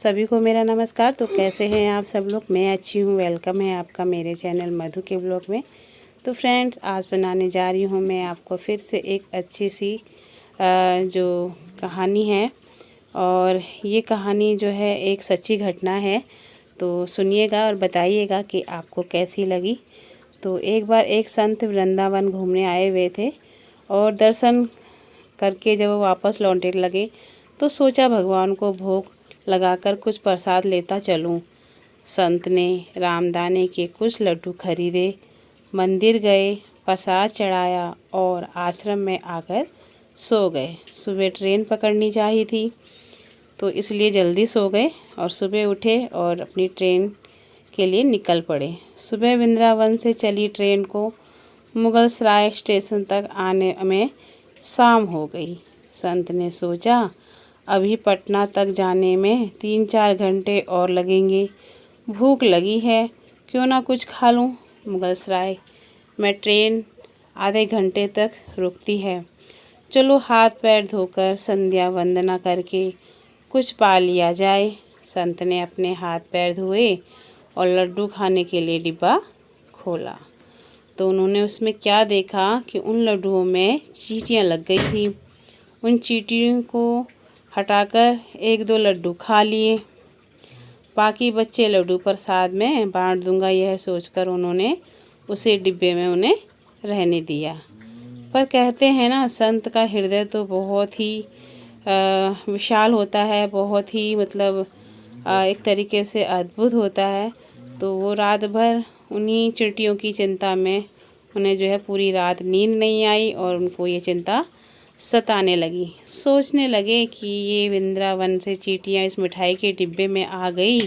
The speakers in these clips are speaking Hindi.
सभी को मेरा नमस्कार। तो कैसे हैं आप सब लोग? मैं अच्छी हूँ। वेलकम है आपका मेरे चैनल मधु के ब्लॉग में। तो फ्रेंड्स, आज सुनाने जा रही हूँ मैं आपको फिर से एक अच्छी सी जो कहानी है। और ये कहानी जो है एक सच्ची घटना है। तो सुनिएगा और बताइएगा कि आपको कैसी लगी। तो एक बार एक संत वृंदावन घूमने आए हुए थे और दर्शन करके जब वो वापस लौटने लगे तो सोचा भगवान को भोग लगाकर कुछ प्रसाद लेता चलूं। संत ने रामदाने के कुछ लड्डू खरीदे, मंदिर गए, प्रसाद चढ़ाया और आश्रम में आकर सो गए। सुबह ट्रेन पकड़नी चाहिए थी तो इसलिए जल्दी सो गए और सुबह उठे और अपनी ट्रेन के लिए निकल पड़े। सुबह वृंदावन से चली ट्रेन को मुगलसराय स्टेशन तक आने में शाम हो गई। संत ने सोचा अभी पटना तक जाने में 3-4 घंटे और लगेंगे। भूख लगी है, क्यों ना कुछ खा लूं। मुगलसराय में ट्रेन आधे घंटे तक रुकती है। चलो हाथ पैर धोकर संध्या वंदना करके कुछ पा लिया जाए। संत ने अपने हाथ पैर धोए और लड्डू खाने के लिए डिब्बा खोला तो उन्होंने उसमें क्या देखा कि उन लड्डुओं में चींटियां लग गई थी। उन चींटियों को हटाकर 1-2 लड्डू खा लिए। बाकी बच्चे लड्डू प्रसाद में बांट दूंगा, यह सोचकर उन्होंने उसे डिब्बे में उन्हें रहने दिया। पर कहते हैं ना, संत का हृदय तो बहुत ही विशाल होता है, बहुत ही एक तरीके से अद्भुत होता है। तो वो रात भर उन्हीं चींटियों की चिंता में उन्हें जो है पूरी रात नींद नहीं आई और उनको ये चिंता सताने लगी। सोचने लगे कि ये वृंदावन से चींटियाँ इस मिठाई के डिब्बे में आ गई।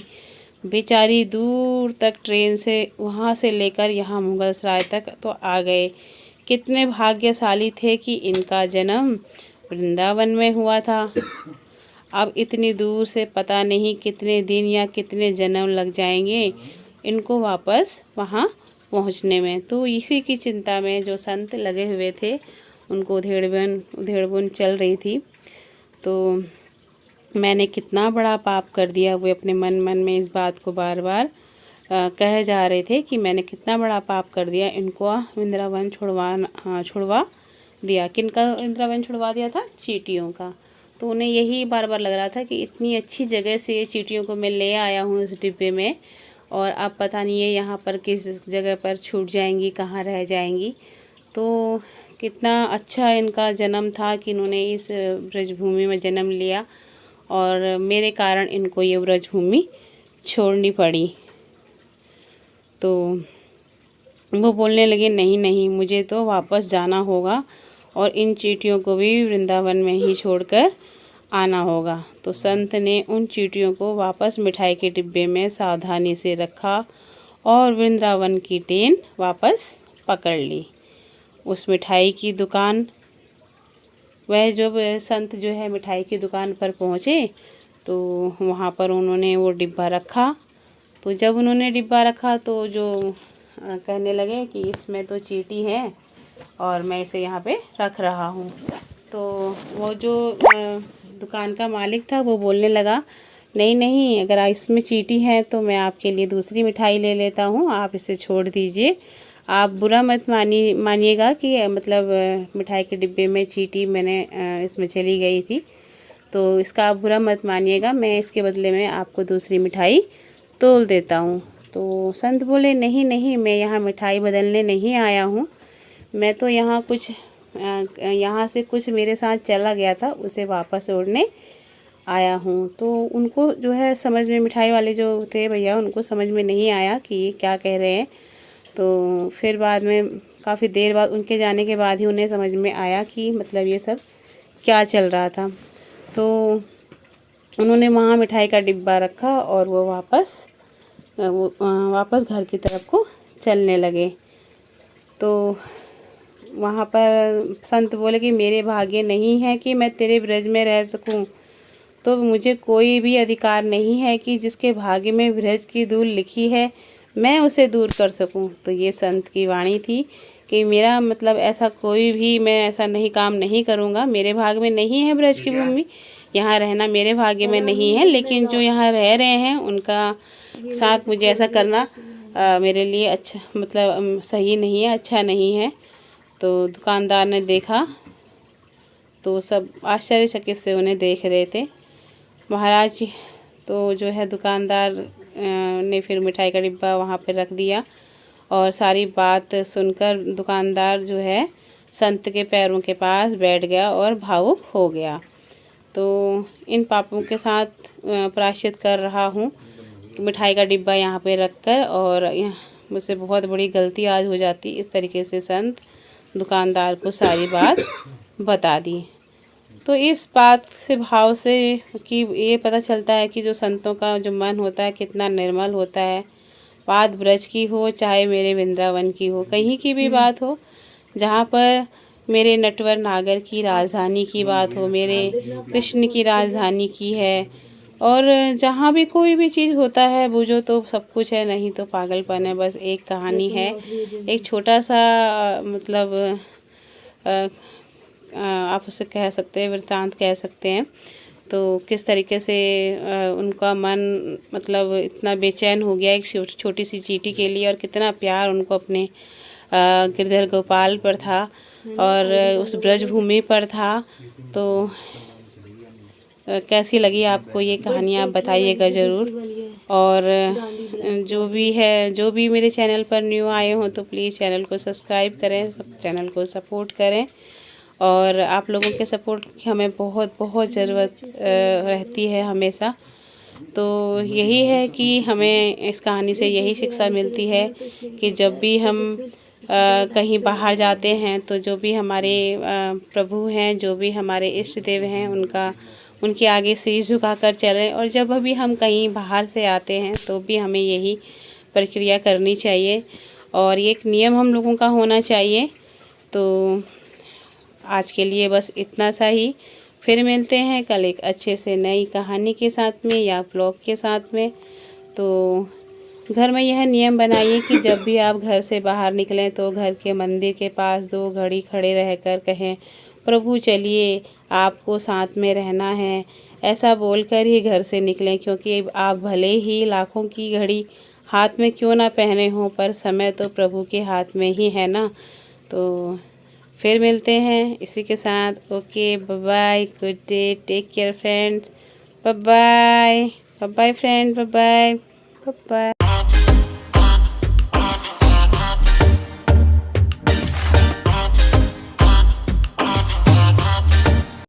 बेचारी दूर तक ट्रेन से वहाँ से लेकर यहाँ मुगलसराय तक तो आ गए। कितने भाग्यशाली थे कि इनका जन्म वृंदावन में हुआ था। अब इतनी दूर से पता नहीं कितने दिन या कितने जन्म लग जाएंगे इनको वापस वहाँ पहुँचने में। तो इसी की चिंता में जो संत लगे हुए थे, उनको उधेड़-बुन चल रही थी। तो मैंने कितना बड़ा पाप कर दिया, वो अपने मन में इस बात को बार बार कहे जा रहे थे कि मैंने कितना बड़ा पाप कर दिया, इनको वृंदावन छुड़वा दिया। किनका वृंदावन छुड़वा दिया था? चींटियों का। तो उन्हें यही बार बार लग रहा था कि इतनी अच्छी जगह से चींटियों को मैं ले आया हूँ इस डिब्बे में, और अब पता नहीं है यहाँ पर किस जगह पर छूट जाएंगी, कहाँ रह जाएंगी। तो कितना अच्छा इनका जन्म था कि इन्होंने इस ब्रजभूमि में जन्म लिया और मेरे कारण इनको ये ब्रजभूमि छोड़नी पड़ी। तो वो बोलने लगे, नहीं नहीं, मुझे तो वापस जाना होगा और इन चींटियों को भी वृंदावन में ही छोड़कर आना होगा। तो संत ने उन चींटियों को वापस मिठाई के डिब्बे में सावधानी से रखा और वृंदावन की ट्रेन वापस पकड़ ली। उस मिठाई की दुकान, वह जब संत जो है मिठाई की दुकान पर पहुँचे तो वहाँ पर उन्होंने वो डिब्बा रखा। तो जब उन्होंने डिब्बा रखा तो जो कहने लगे कि इसमें तो चींटी है और मैं इसे यहाँ पे रख रहा हूँ। तो वो जो दुकान का मालिक था वो बोलने लगा, नहीं नहीं, अगर इसमें चींटी है तो मैं आपके लिए दूसरी मिठाई ले लेता हूँ, आप इसे छोड़ दीजिए। आप बुरा मत मानिएगा कि मिठाई के डिब्बे में चींटी मैंने इसमें चली गई थी, तो इसका आप बुरा मत मानिएगा, मैं इसके बदले में आपको दूसरी मिठाई तोल देता हूँ। तो संत बोले, नहीं नहीं, मैं यहाँ मिठाई बदलने नहीं आया हूँ, मैं तो यहाँ से कुछ मेरे साथ चला गया था, उसे वापस ओढ़ने आया हूँ। तो उनको जो है समझ में, मिठाई वाले जो थे भैया, उनको समझ में नहीं आया कि ये क्या कह रहे हैं। तो फिर बाद में काफ़ी देर बाद उनके जाने के बाद ही उन्हें समझ में आया कि ये सब क्या चल रहा था। तो उन्होंने वहाँ मिठाई का डिब्बा रखा और वो वापस घर की तरफ को चलने लगे। तो वहाँ पर संत बोले कि मेरे भाग्य नहीं है कि मैं तेरे ब्रज में रह सकूं, तो मुझे कोई भी अधिकार नहीं है कि जिसके भाग्य में ब्रज की धूल लिखी है मैं उसे दूर कर सकूं। तो ये संत की वाणी थी कि मेरा ऐसा कोई भी, मैं ऐसा नहीं काम नहीं करूँगा, मेरे भाग में नहीं है ब्रज की भूमि, यहाँ रहना मेरे भाग्य में नहीं है, लेकिन जो यहाँ रह रहे हैं उनका साथ मुझे ऐसा करना मेरे लिए अच्छा मतलब सही नहीं है, अच्छा नहीं है। तो दुकानदार ने देखा तो सब आश्चर्यचकित से उन्हें देख रहे थे महाराज जी। तो जो है दुकानदार ने फिर मिठाई का डिब्बा वहाँ पे रख दिया और सारी बात सुनकर दुकानदार जो है संत के पैरों के पास बैठ गया और भावुक हो गया। तो इन पापों के साथ प्रायश्चित कर रहा हूँ मिठाई का डिब्बा यहाँ पे रखकर, और मुझसे बहुत बड़ी गलती आज हो जाती। इस तरीके से संत दुकानदार को सारी बात बता दी। तो इस बात से भाव से कि ये पता चलता है कि जो संतों का जो मन होता है कितना निर्मल होता है। बात ब्रज की हो चाहे मेरे वृंदावन की हो, कहीं की भी बात हो, जहाँ पर मेरे नटवर नागर की राजधानी की बात हो, मेरे कृष्ण की राजधानी की है, और जहाँ भी कोई भी चीज़ होता है बुझो तो सब कुछ है, नहीं तो पागलपन है। बस एक कहानी है, एक छोटा सा मतलब आप उसे कह सकते हैं वृत्तांत कह सकते हैं। तो किस तरीके से उनका मन मतलब इतना बेचैन हो गया एक छोटी सी चींटी के लिए, और कितना प्यार उनको अपने गिरधर गोपाल पर था और उस ब्रजभूमि पर था। तो कैसी लगी आपको ये कहानी आप बताइएगा ज़रूर। और जो भी है, जो भी मेरे चैनल पर न्यू आए हों तो प्लीज़ चैनल को सब्सक्राइब करें, चैनल को सपोर्ट करें। और आप लोगों के सपोर्ट की हमें बहुत बहुत ज़रूरत रहती है हमेशा। तो यही है कि हमें इस कहानी से यही शिक्षा मिलती है कि जब भी हम कहीं बाहर जाते हैं तो जो भी हमारे प्रभु हैं, जो भी हमारे इष्ट देव हैं, उनके आगे शीश झुकाकर चलें। और जब भी हम कहीं बाहर से आते हैं तो भी हमें यही प्रक्रिया करनी चाहिए और ये एक नियम हम लोगों का होना चाहिए। तो आज के लिए बस इतना सा ही, फिर मिलते हैं कल एक अच्छे से नई कहानी के साथ में या ब्लॉग के साथ में। तो घर में यह नियम बनाइए कि जब भी आप घर से बाहर निकलें तो घर के मंदिर के पास 2 घड़ी खड़े रहकर कहें, प्रभु चलिए आपको साथ में रहना है, ऐसा बोलकर ही घर से निकलें। क्योंकि आप भले ही लाखों की घड़ी हाथ में क्यों ना पहने हों, पर समय तो प्रभु के हाथ में ही है ना। तो फिर मिलते हैं इसी के साथ। Okay, bye bye, good day, take care friends, bye bye, bye bye friend, bye bye, bye bye.